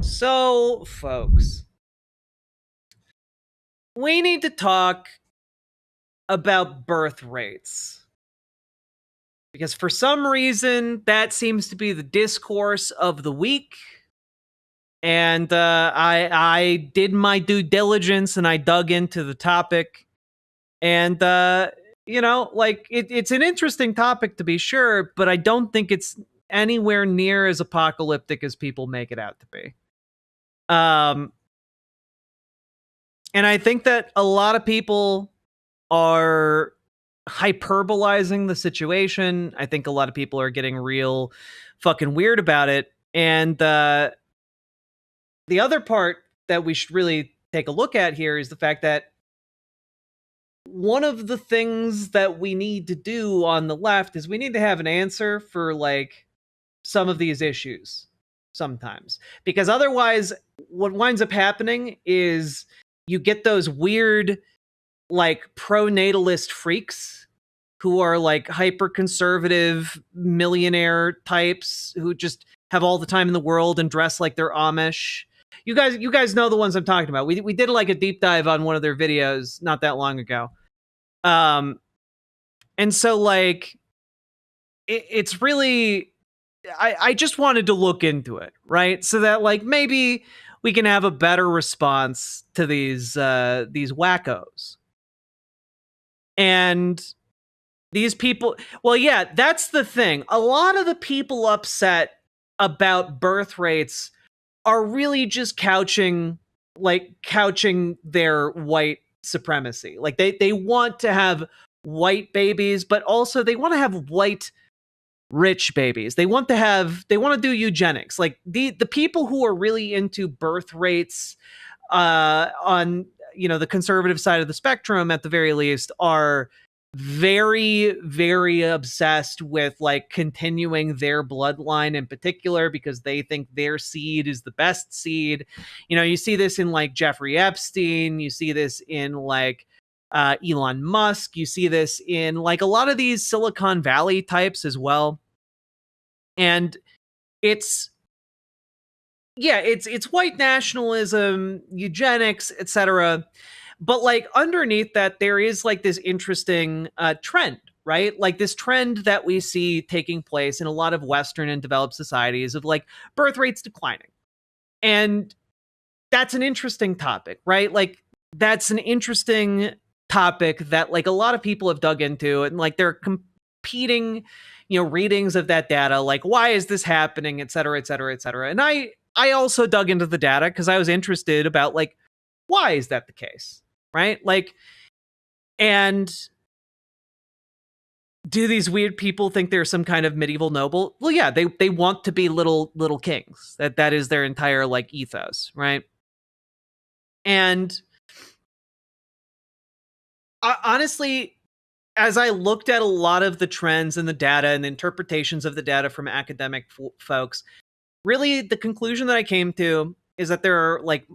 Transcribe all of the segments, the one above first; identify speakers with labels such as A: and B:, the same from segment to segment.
A: So, folks, we need to talk about birth rates. Because for some reason, that seems to be the discourse of the week. And I did my due diligence and I dug into the topic. And, it's an interesting topic to be sure, but I don't think it's anywhere near as apocalyptic as people make it out to be. Um, and I think that a lot of people are hyperbolizing the situation. I think a lot of people are getting real fucking weird about it. And the other part that we should really take a look at here is the fact that one of the things that we need to do on the left is we need to have an answer for like some of these issues sometimes, because otherwise what winds up happening is you get those weird like pro-natalist freaks who are like hyper conservative millionaire types who just have all the time in the world and dress like they're Amish. You guys know the ones I'm talking about. We did like a deep dive on one of their videos not that long ago. And so like it's really I just wanted to look into it, right? So that like maybe we can have a better response to these wackos. And these people, well, yeah, that's the thing. A lot of the people upset about birth rates are really just couching their white supremacy. Like they want to have white babies, but also they want to have white rich babies. They want to do eugenics. Like the people who are really into birth rates on the conservative side of the spectrum at the very least are very very obsessed with like continuing their bloodline in particular because they think their seed is the best seed. You see this in like Jeffrey Epstein, you see this in like Elon Musk, you see this in like a lot of these Silicon Valley types as well. And it's it's white nationalism, eugenics, etc. But like underneath that, there is like this interesting trend, right? Like this trend that we see taking place in a lot of Western and developed societies of like birth rates declining. And that's an interesting topic, right? Like that's an interesting topic that like a lot of people have dug into, and like they're competing, readings of that data, like why is this happening, et cetera, et cetera, et cetera. And I also dug into the data because I was interested about like why is that the case, right? Like, and do these weird people think they're some kind of medieval noble? Well, yeah, they want to be little kings. That is their entire like ethos, right? And honestly, as I looked at a lot of the trends and the data and the interpretations of the data from academic folks, really the conclusion that I came to is that there are like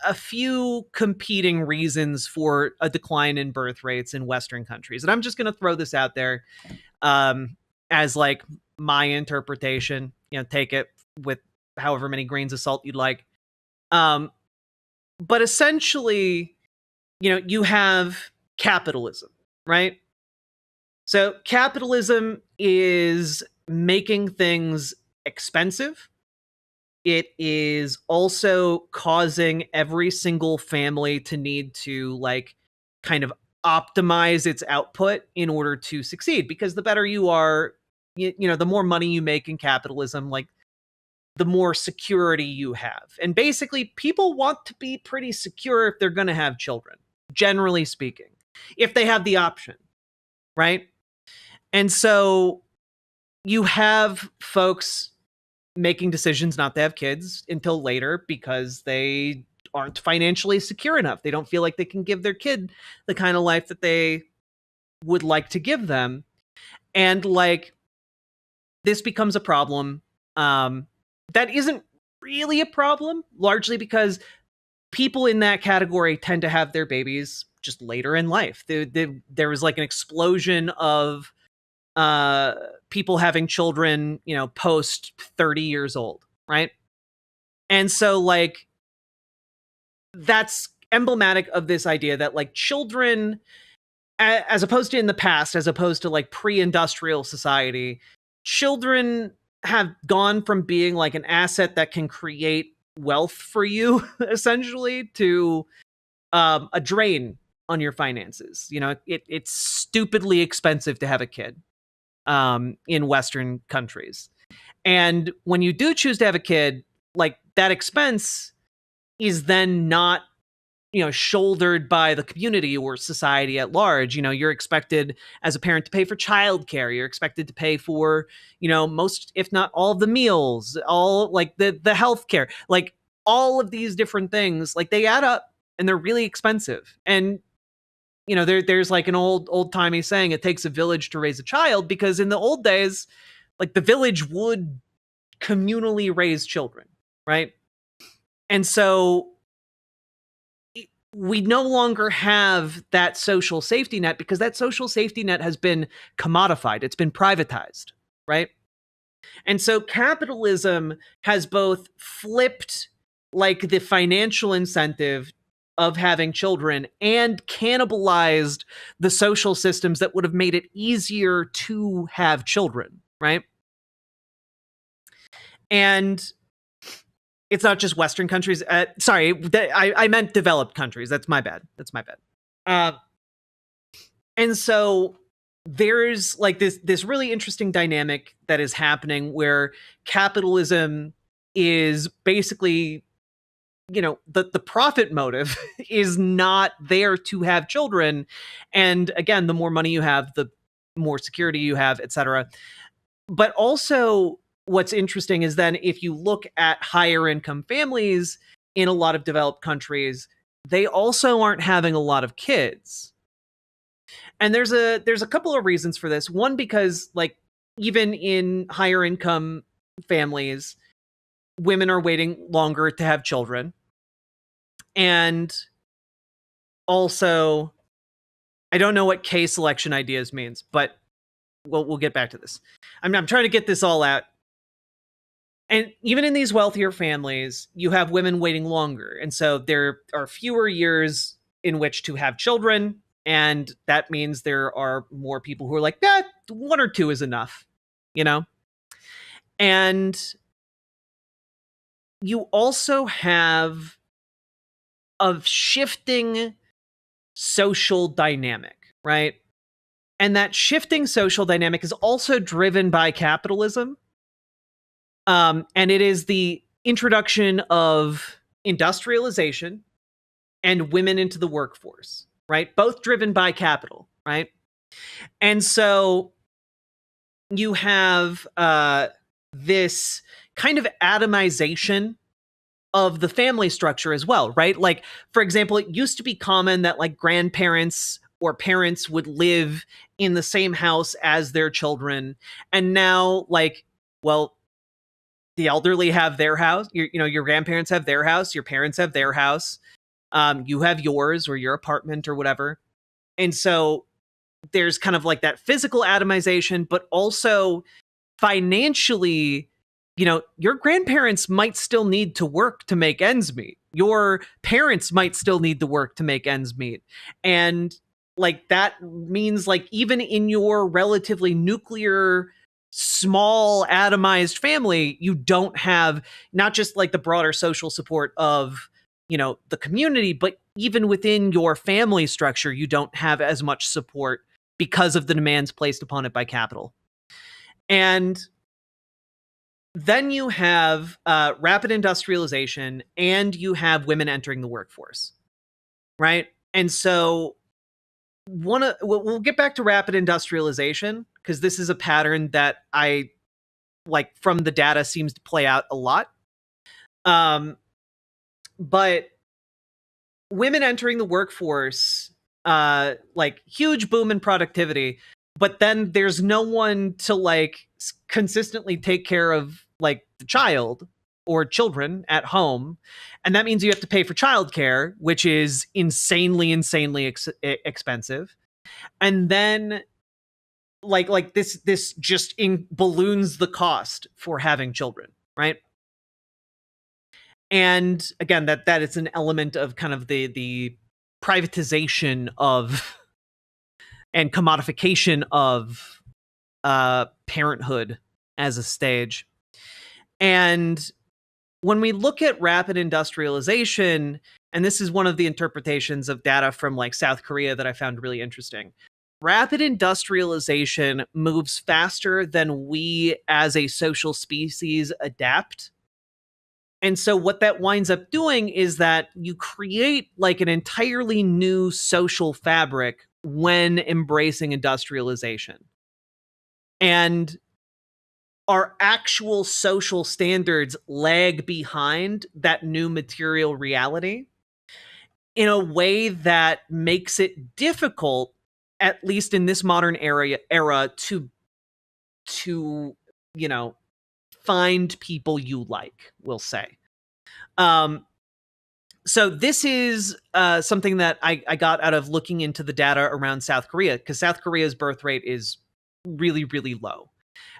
A: a few competing reasons for a decline in birth rates in Western countries. And I'm just going to throw this out there as like my interpretation. Take it with however many grains of salt you'd like. But essentially, you have capitalism, right? So capitalism is making things expensive. It is also causing every single family to need to like kind of optimize its output in order to succeed, because the better you are, the more money you make in capitalism, like the more security you have. And basically people want to be pretty secure if they're going to have children, generally speaking, if they have the option, right? And so you have folks making decisions not to have kids until later because they aren't financially secure enough. They don't feel like they can give their kid the kind of life that they would like to give them. And like this becomes a problem that isn't really a problem, largely because people in that category tend to have their babies just later in life. There was like an explosion of people having children, post 30 years old, right? And so like that's emblematic of this idea that like children, as opposed to in the past, as opposed to like pre-industrial society, children have gone from being like an asset that can create wealth for you essentially to a drain on your finances. You know, it's stupidly expensive to have a kid in Western countries. And when you do choose to have a kid, like that expense is then not, you know, shouldered by the community or society at large. You know, you're expected as a parent to pay for childcare. You're expected to pay for, you know, most, if not all of the meals, all like the healthcare, like all of these different things, like they add up and they're really expensive. And you know, there's like an old timey saying, it takes a village to raise a child, because in the old days, like the village would communally raise children, right? And so we no longer have that social safety net, because that social safety net has been commodified, it's been privatized, right? And so capitalism has both flipped like the financial incentive of having children and cannibalized the social systems that would have made it easier to have children, right? And it's not just Western countries. Sorry, I meant developed countries. That's my bad. That's my bad. And so there's like this really interesting dynamic that is happening where capitalism is basically, you know, the profit motive is not there to have children. And again, the more money you have, the more security you have, etc. But also what's interesting is then if you look at higher income families in a lot of developed countries, they also aren't having a lot of kids. And there's a couple of reasons for this. One, because like even in higher income families, women are waiting longer to have children. And also, I don't know what K selection ideas means, but we'll get back to this. I'm trying to get this all out. And even in these wealthier families, you have women waiting longer. And so there are fewer years in which to have children. And that means there are more people who are like, yeah, one or two is enough, you know? And you also have a shifting social dynamic, right? And that shifting social dynamic is also driven by capitalism. And it is the introduction of industrialization and women into the workforce, right? Both driven by capital, right? And so you have this kind of atomization of the family structure as well, right? Like, for example, it used to be common that like grandparents or parents would live in the same house as their children. And now, like, well, the elderly have their house. Your grandparents have their house. Your parents have their house. You have yours or your apartment or whatever. And so there's kind of like that physical atomization, but also financially, you know, your grandparents might still need to work to make ends meet. Your parents might still need to work to make ends meet. And like that means like even in your relatively nuclear small atomized family, you don't have not just like the broader social support of, you know, the community, but even within your family structure, you don't have as much support because of the demands placed upon it by capital. And then you have rapid industrialization and you have women entering the workforce, right? And so we'll get back to rapid industrialization because this is a pattern that I like from the data seems to play out a lot. But women entering the workforce, like huge boom in productivity, but then there's no one to like consistently take care of like the child or children at home. And that means you have to pay for childcare, which is insanely expensive. And then like this just balloons the cost for having children, right? And again, that is an element of kind of the privatization of and commodification of parenthood as a stage. And when we look at rapid industrialization, and this is one of the interpretations of data from like South Korea that I found really interesting. Rapid industrialization moves faster than we as a social species adapt. And so what that winds up doing is that you create like an entirely new social fabric when embracing industrialization. And our actual social standards lag behind that new material reality in a way that makes it difficult, at least in this modern era, to you know find people you like, we'll say. Um, so this is something that I got out of looking into the data around South Korea, because South Korea's birth rate is really, really low.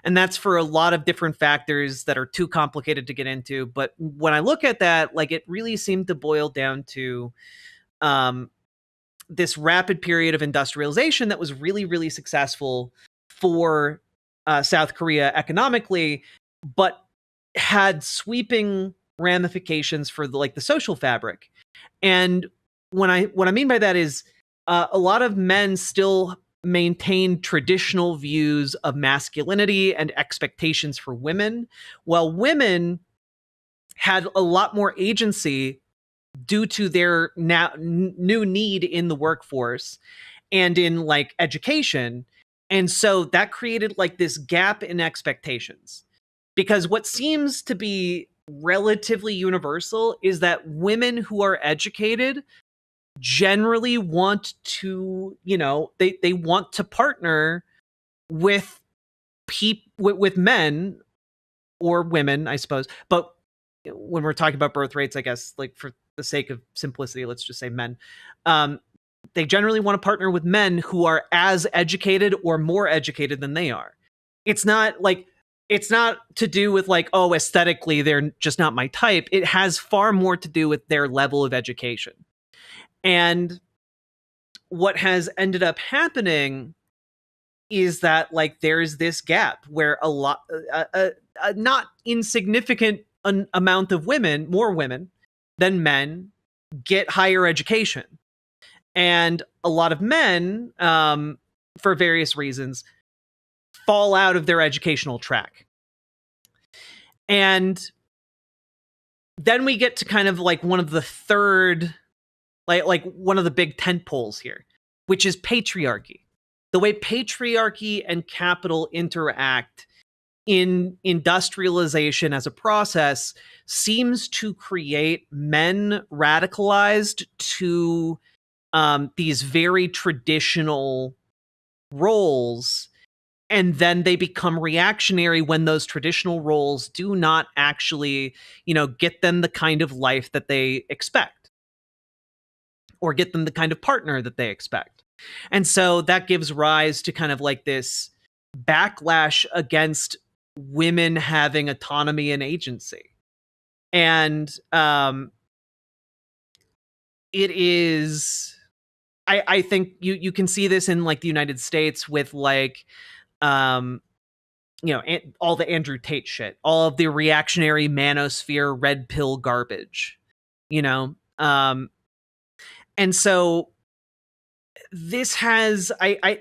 A: And that's for a lot of different factors that are too complicated to get into. But when I look at that, like it really seemed to boil down to um, this rapid period of industrialization that was really, really successful for South Korea economically, but had sweeping ramifications for the social fabric. And what I mean by that is a lot of men still maintain traditional views of masculinity and expectations for women, while women had a lot more agency due to their new need in the workforce and in like education. And so that created like this gap in expectations, because what seems to be relatively universal is that women who are educated generally want to, they want to partner with with men or women, I suppose. But when we're talking about birth rates, I guess, like for the sake of simplicity, let's just say men. They generally want to partner with men who are as educated or more educated than they are. It's not like it's not to do with like, oh, aesthetically they're just not my type. It has far more to do with their level of education. And what has ended up happening is that like there's this gap where a not insignificant amount of women, more women than men, get higher education, and a lot of men, for various reasons, fall out of their educational track. And then we get to kind of like one of the third, like one of the big tent poles here, which is patriarchy. The way patriarchy and capital interact in industrialization as a process seems to create men radicalized to these very traditional roles, and then they become reactionary when those traditional roles do not actually, get them the kind of life that they expect or get them the kind of partner that they expect. And so that gives rise to kind of like this backlash against women having autonomy and agency. And it is, I think you can see this in like the United States with like all the Andrew Tate shit, all of the reactionary manosphere red pill garbage, and so this has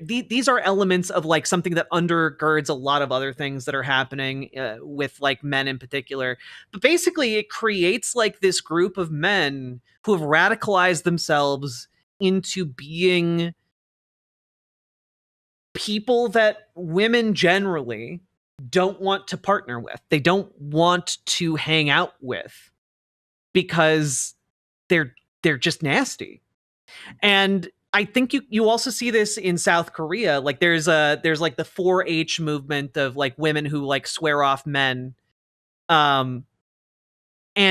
A: these are elements of like something that undergirds a lot of other things that are happening with like men in particular. But basically it creates like this group of men who have radicalized themselves into being people that women generally don't want to partner with. They don't want to hang out with because they're just nasty. And I think you also see this in South Korea. Like there's like the 4-H movement of like women who like swear off men. And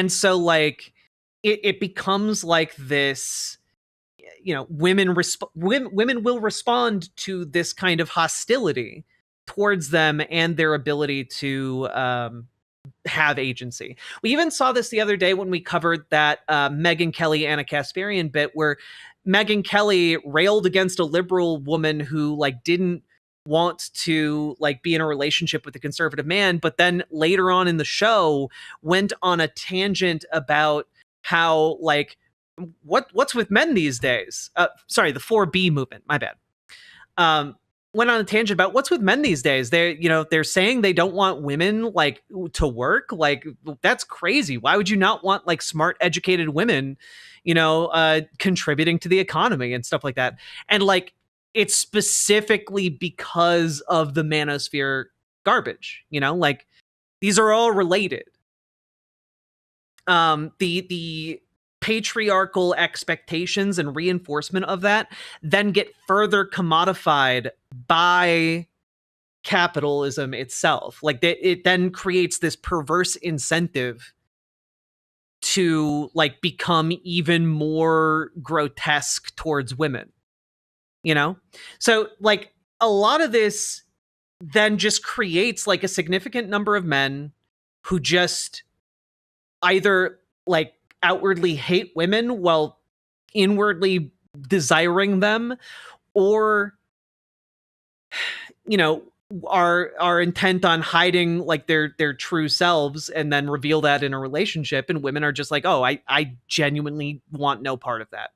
A: so like it becomes like this, women will respond to this kind of hostility towards them and their ability to have agency. We even saw this the other day when we covered that Megyn Kelly Anna Kasparian bit, where Megyn Kelly railed against a liberal woman who like didn't want to like be in a relationship with a conservative man, but then later on in the show went on a tangent about how like what's with men these days. Sorry, the 4B movement, my bad. um Went on a tangent about what's with men these days. They're saying they don't want women like to work. Like, that's crazy. Why would you not want like smart educated women, contributing to the economy and stuff like that? And like, it's specifically because of the manosphere garbage, like these are all related. The patriarchal expectations and reinforcement of that then get further commodified by capitalism itself. Like, it then creates this perverse incentive to like become even more grotesque towards women, so like a lot of this then just creates like a significant number of men who just either like outwardly hate women while inwardly desiring them, or you know are intent on hiding like their true selves and then reveal that in a relationship, and women are just like, oh, I genuinely want no part of that.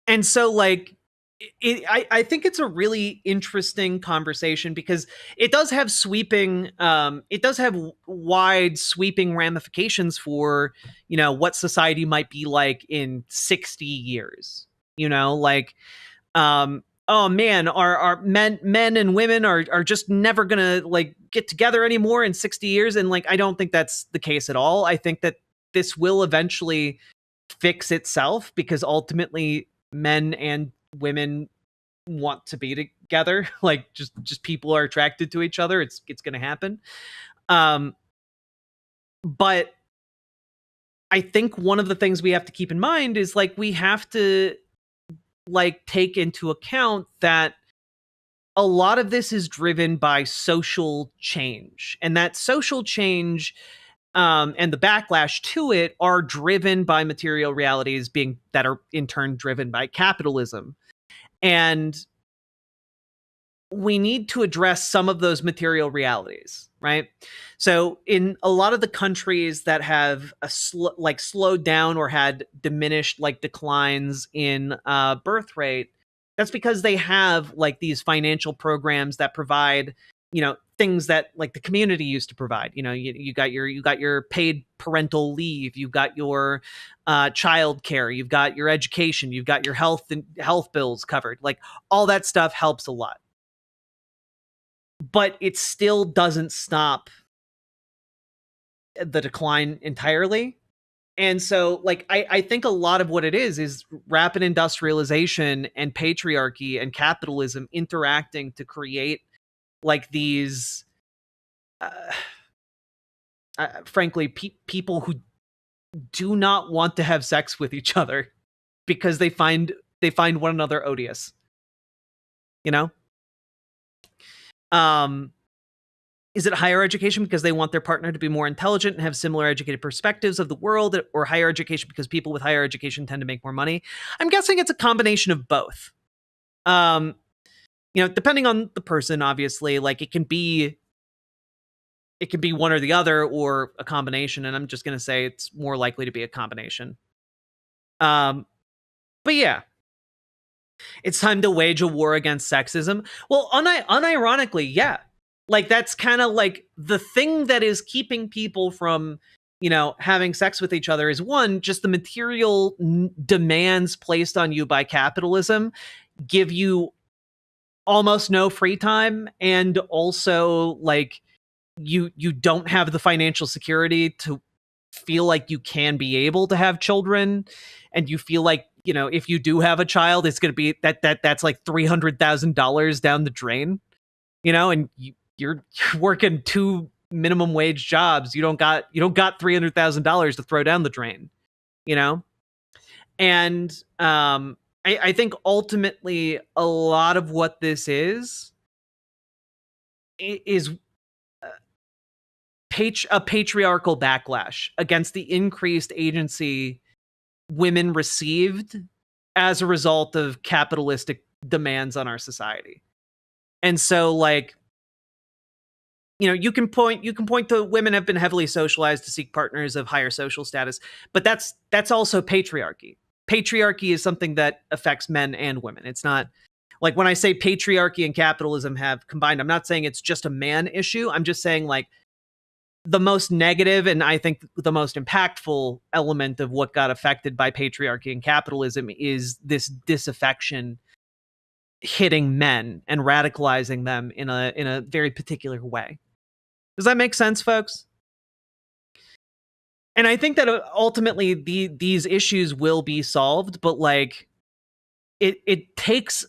A: And so like I think it's a really interesting conversation because it does have wide sweeping ramifications for what society might be like in 60 years. Like, oh man, our men and women are just never gonna like get together anymore in 60 years, and like I don't think that's the case at all. I think that this will eventually fix itself because ultimately men and women want to be together. Like, just people are attracted to each other. It's going to happen. But I think one of the things we have to keep in mind is like we have to like take into account that a lot of this is driven by social change, and that social change and the backlash to it are driven by material realities being that are in turn driven by capitalism. And we need to address some of those material realities, right? So in a lot of the countries that have slowed down or had diminished like declines in birth rate, that's because they have like these financial programs that provide things that like the community used to provide. You got your paid parental leave, you've got your child care, you've got your education, you've got your health bills covered. Like, all that stuff helps a lot, but it still doesn't stop the decline entirely. And so like I think a lot of what it is rapid industrialization and patriarchy and capitalism interacting to create like these frankly people who do not want to have sex with each other because they find one another odious, you know is it higher education because they want their partner to be more intelligent and have similar educated perspectives of the world, or higher education because people with higher education tend to make more money? I'm guessing it's a combination of both. Depending on the person, obviously, like it can be one or the other or a combination, and I'm just going to say it's more likely to be a combination. But yeah, it's time to wage a war against sexism. Well, unironically, yeah. Like, that's kind of like the thing that is keeping people from, having sex with each other is, one, just the material demands placed on you by capitalism give you almost no free time, and also like you don't have the financial security to feel like you can be able to have children, and you feel like if you do have a child, it's going to be that's like $300,000 down the drain, and you're working 2 minimum wage jobs. You don't got $300,000 to throw down the drain, and I think ultimately a lot of what this is a patriarchal backlash against the increased agency women received as a result of capitalistic demands on our society. And so, like, you can point to women have been heavily socialized to seek partners of higher social status, but that's also patriarchy. Patriarchy is something that affects men and women. It's not like when I say patriarchy and capitalism have combined, I'm not saying it's just a man issue. I'm just saying, like, the most negative and I think the most impactful element of what got affected by patriarchy and capitalism is this disaffection hitting men and radicalizing them in a very particular way. Does that make sense, folks? And I think that ultimately these issues will be solved, but like it takes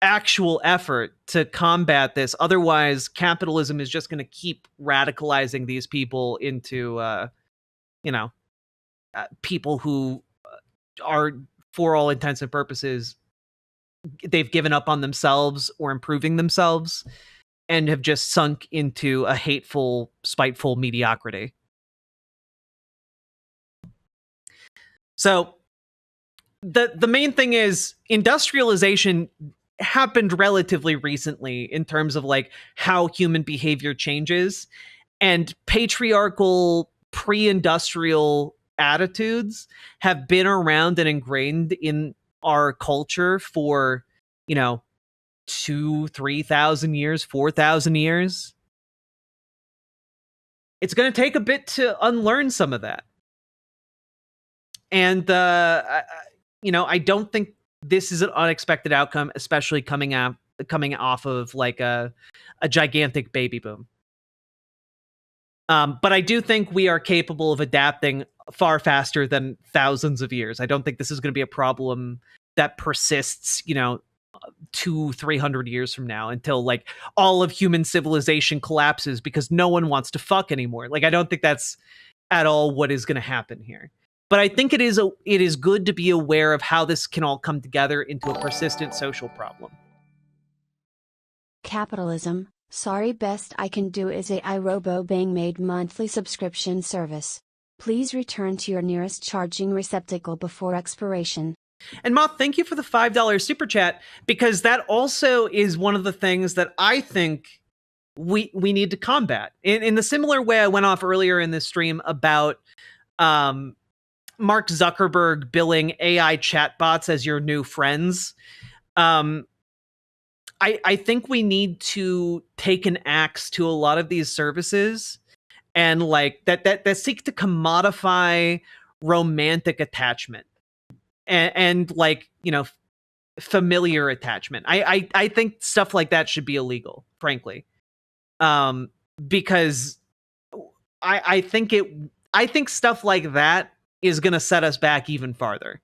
A: actual effort to combat this. Otherwise, capitalism is just going to keep radicalizing these people into people who are, for all intents and purposes, they've given up on themselves or improving themselves and have just sunk into a hateful, spiteful mediocrity. So the main thing is industrialization happened relatively recently in terms of like how human behavior changes, and patriarchal pre-industrial attitudes have been around and ingrained in our culture for 2,000-3,000 years, 4,000 years. It's going to take a bit to unlearn some of that. And I don't think this is an unexpected outcome, especially coming off of like a gigantic baby boom. But I do think we are capable of adapting far faster than thousands of years. I don't think this is going to be a problem that persists, 200-300 years from now until like all of human civilization collapses because no one wants to fuck anymore. Like, I don't think that's at all what is going to happen here. But I think it is good to be aware of how this can all come together into a persistent social problem.
B: Capitalism. Sorry, best I can do is a iRobo being made monthly subscription service. Please return to your nearest charging receptacle before expiration.
A: And Moth, thank you for the $5 super chat, because that also is one of the things that I think we need to combat. In the similar way I went off earlier in this stream about Mark Zuckerberg billing AI chatbots as your new friends. I think we need to take an axe to a lot of these services and like that seek to commodify romantic attachment and like, familiar attachment. I think stuff like that should be illegal, frankly. Because I think stuff like that is going to set us back even farther.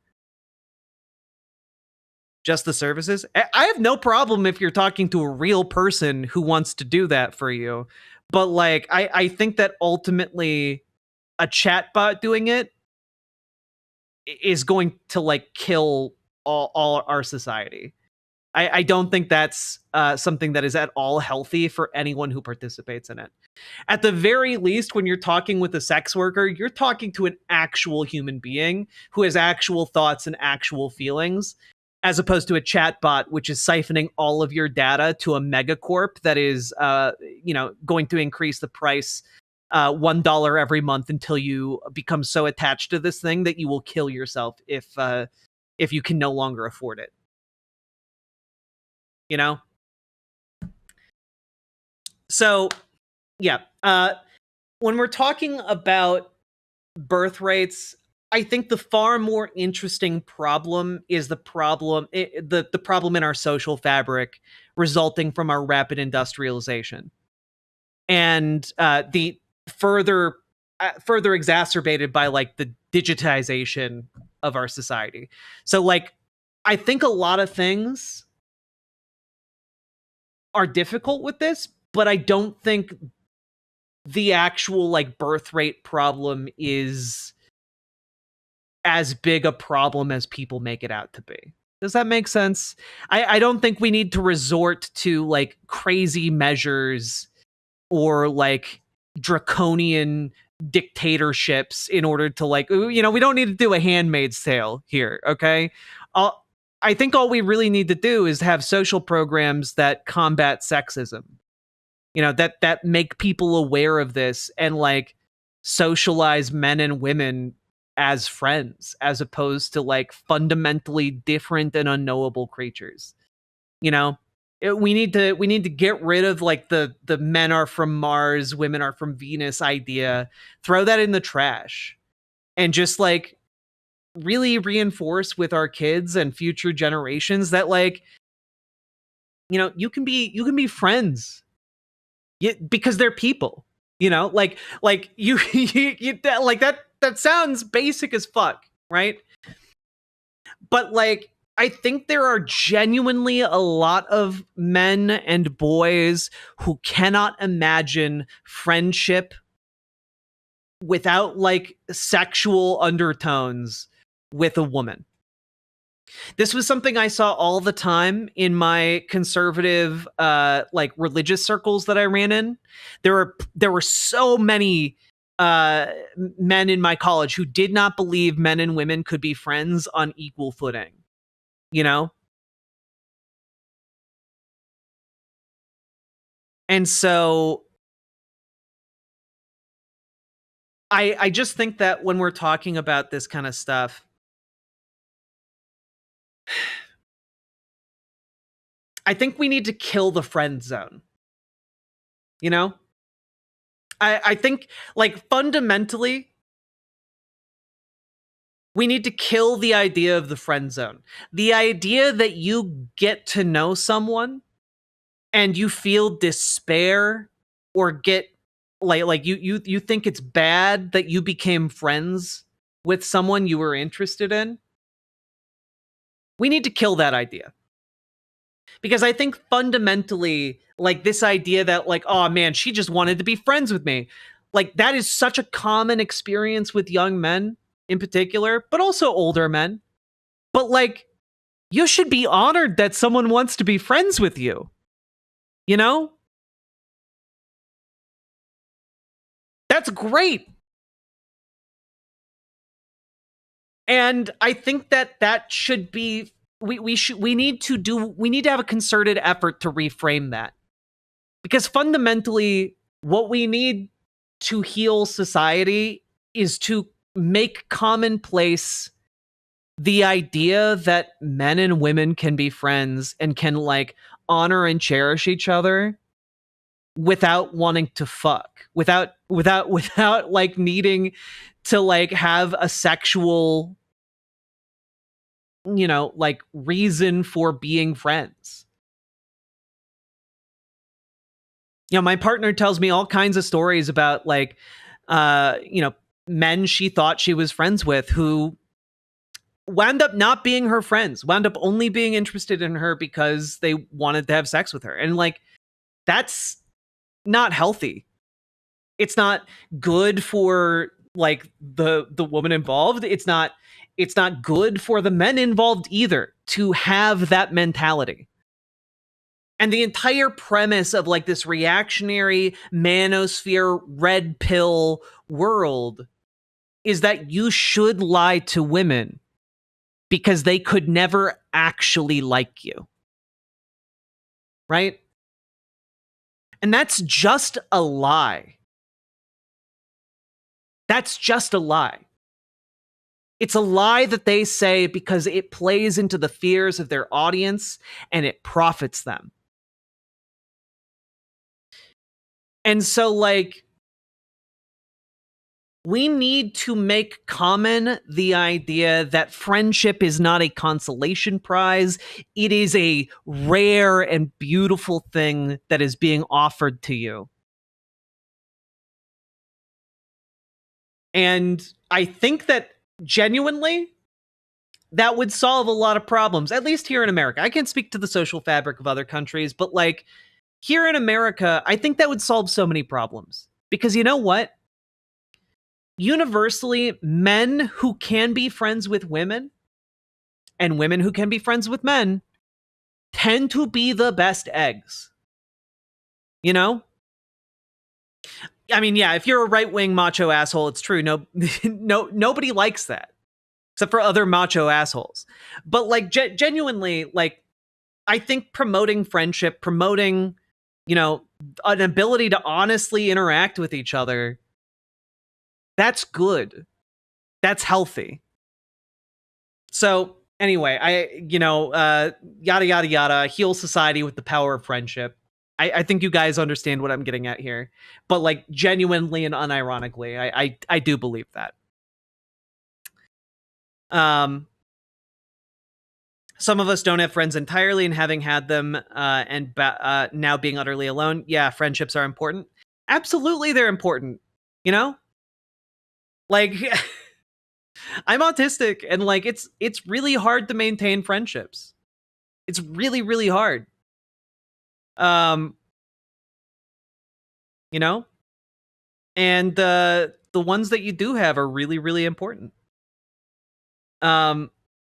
A: Just the services. I have no problem if you're talking to a real person who wants to do that for you. But like, I think that ultimately a chatbot doing it is going to like kill all our society. I don't think that's something that is at all healthy for anyone who participates in it. At the very least, when you're talking with a sex worker, you're talking to an actual human being who has actual thoughts and actual feelings, as opposed to a chatbot, which is siphoning all of your data to a megacorp that is, going to increase the price $1 every month until you become so attached to this thing that you will kill yourself if you can no longer afford it. So, yeah. When we're talking about birth rates, I think the far more interesting problem is the problem in our social fabric resulting from our rapid industrialization, and the further exacerbated by like the digitization of our society. So, like, I think a lot of things are difficult with this, but I don't think the actual like birth rate problem is as big a problem as people make it out to be. Does that make sense? I don't think we need to resort to like crazy measures or like draconian dictatorships in order to, like, we don't need to do a Handmaid's Tale here, okay? I think all we really need to do is have social programs that combat sexism, that make people aware of this and, like, socialize men and women as friends as opposed to, like, fundamentally different and unknowable creatures. We need to get rid of, like, the men are from Mars, women are from Venus idea. Throw that in the trash and just, like, really reinforce with our kids and future generations that, like, you can be friends, because they're people. Like like that sounds basic as fuck, right? But, like, I think there are genuinely a lot of men and boys who cannot imagine friendship without, like, sexual undertones with a woman. This was something I saw all the time in my conservative, like, religious circles that I ran in. There were so many men in my college who did not believe men and women could be friends on equal footing. You know? And so I just think that when we're talking about this kind of stuff, I think we need to kill the friend zone. You know? I think, like, fundamentally, we need to kill the idea of the friend zone. The idea that you get to know someone and you feel despair or get, like you think it's bad that you became friends with someone you were interested in. We need to kill that idea. Because I think fundamentally, like, this idea that, like, oh man, she just wanted to be friends with me. Like, that is such a common experience with young men in particular, but also older men. But, like, you should be honored that someone wants to be friends with you. You know? That's great. And I think that should be, we need to have a concerted effort to reframe that. Because fundamentally, what we need to heal society is to make commonplace the idea that men and women can be friends and can, like, honor and cherish each other without wanting to fuck, without like needing to, like, have a sexual, like, reason for being friends. My partner tells me all kinds of stories about, like, men she thought she was friends with who wound up not being her friends, wound up only being interested in her because they wanted to have sex with her. And, like, that's not healthy. It's not good for, like, the woman involved. It's not good for the men involved either to have that mentality. And the entire premise of, like, this reactionary manosphere red pill world is that you should lie to women because they could never actually like you. Right? And that's just a lie. That's just a lie. It's a lie that they say because it plays into the fears of their audience and it profits them. And so, like, we need to make common the idea that friendship is not a consolation prize. It is a rare and beautiful thing that is being offered to you. And I think that genuinely, that would solve a lot of problems, at least here in America. I can't speak to the social fabric of other countries, but, like, here in America, I think that would solve so many problems. Because you know what? Universally, men who can be friends with women and women who can be friends with men tend to be the best eggs. You know? I mean, yeah, if you're a right-wing macho asshole, it's true. No, nobody likes that except for other macho assholes. But like, genuinely, like, I think promoting friendship, promoting, you know, an ability to honestly interact with each other, that's good. That's healthy. So anyway, yada yada yada, heal society with the power of friendship. I think you guys understand what I'm getting at here, but like genuinely and unironically, I do believe that. Some of us don't have friends entirely, and having had them now being utterly alone, yeah, friendships are important. Absolutely, they're important. You know, like I'm autistic, and like it's really hard to maintain friendships. It's really really hard. Um, you know, and the ones that you do have are really really important.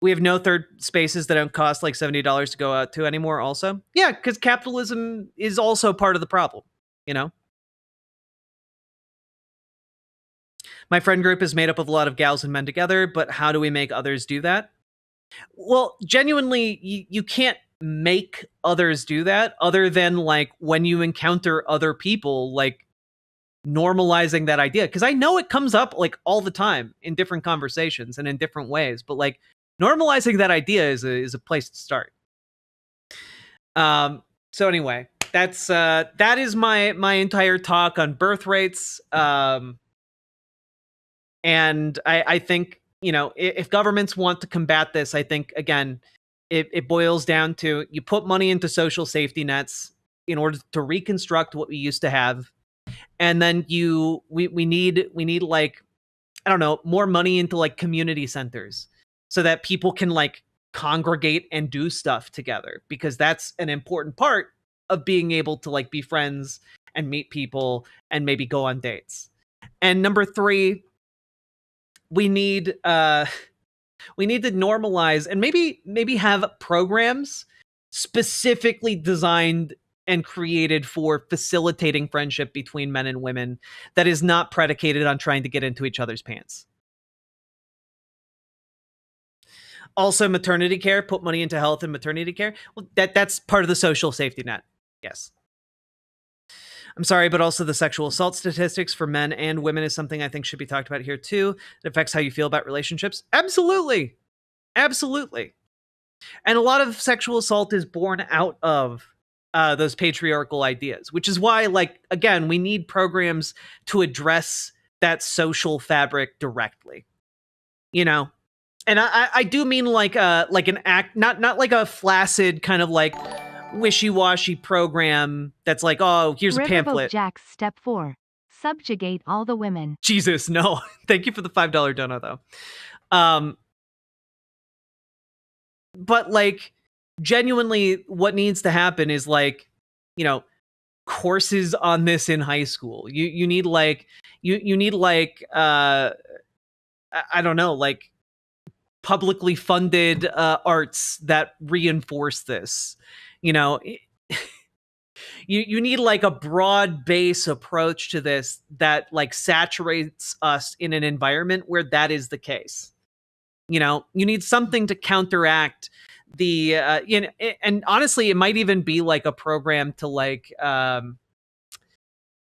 A: We have no third spaces that don't cost like $70 to go out to anymore. Also, yeah, because capitalism is also part of the problem. You know, my friend group is made up of a lot of gals and men together, but how do we make others do that? Well, genuinely, you can't make others do that other than like when you encounter other people, like normalizing that idea. Because I know it comes up like all the time in different conversations and in different ways, but like normalizing that idea is a place to start. So anyway, that is my entire talk on birth rates. And I think, you know, if governments want to combat this, I think, again, it boils down to you put money into social safety nets in order to reconstruct what we used to have. And then we need like, I don't know, more money into like community centers so that people can like congregate and do stuff together, because that's an important part of being able to like be friends and meet people and maybe go on dates. And number 3, we need we need to normalize and maybe have programs specifically designed and created for facilitating friendship between men and women that is not predicated on trying to get into each other's pants. Also, maternity care, put money into health and maternity care. Well, that's part of the social safety net. Yes. I'm sorry, but also the sexual assault statistics for men and women is something I think should be talked about here too. It affects how you feel about relationships. Absolutely. Absolutely. And a lot of sexual assault is born out of those patriarchal ideas, which is why, like, again, we need programs to address that social fabric directly. You know, and I do mean like an act, not like a flaccid kind of like wishy-washy program that's like, oh, here's a
C: Riverboat
A: pamphlet.
C: Jack's Step 4. Subjugate all the women.
A: Jesus, no. Thank you for the $5 dono, though. But like, genuinely, what needs to happen is like, you know, courses on this in high school. You need like you need like I don't know, like publicly funded arts that reinforce this. You know, you need like a broad base approach to this that like saturates us in an environment where that is the case. You know, you need something to counteract the and honestly, it might even be like a program to like in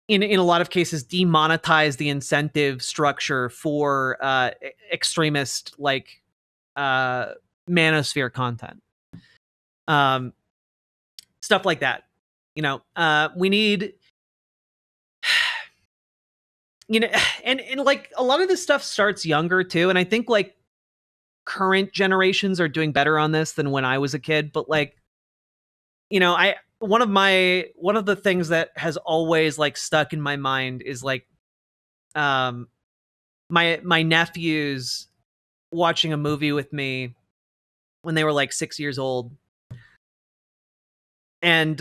A: a lot of cases demonetize the incentive structure for extremist like manosphere content, um stuff like that. You know, we need you know, and like a lot of this stuff starts younger too, and I think like current generations are doing better on this than when I was a kid, but like, you know, one of the things that has always like stuck in my mind is like um my nephews watching a movie with me when they were like 6 years old, and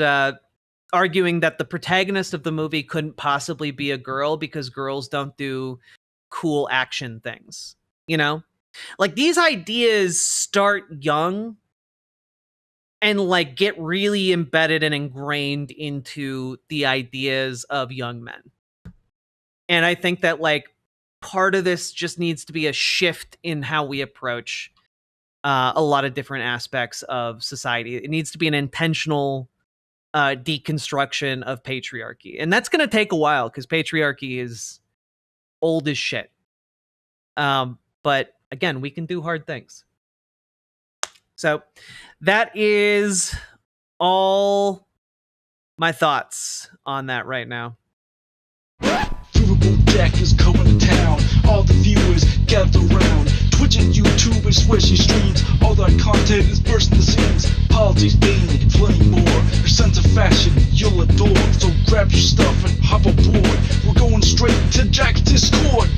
A: arguing that the protagonist of the movie couldn't possibly be a girl because girls don't do cool action things, you know? Like these ideas start young and like get really embedded and ingrained into the ideas of young men. And I think that like part of this just needs to be a shift in how we approach a lot of different aspects of society. It needs to be an intentional deconstruction of patriarchy. And that's going to take a while because patriarchy is old as shit. But again, we can do hard things. So that is all my thoughts on that right now.
D: Riverboat Jack is coming to town. All the viewers gather round. Twitch and YouTube is where she streams. All that content is bursting the seams. Politics, gaming, and plenty more. Her sense of fashion you'll adore. So grab your stuff and hop aboard. We're going straight to Jack's Discord.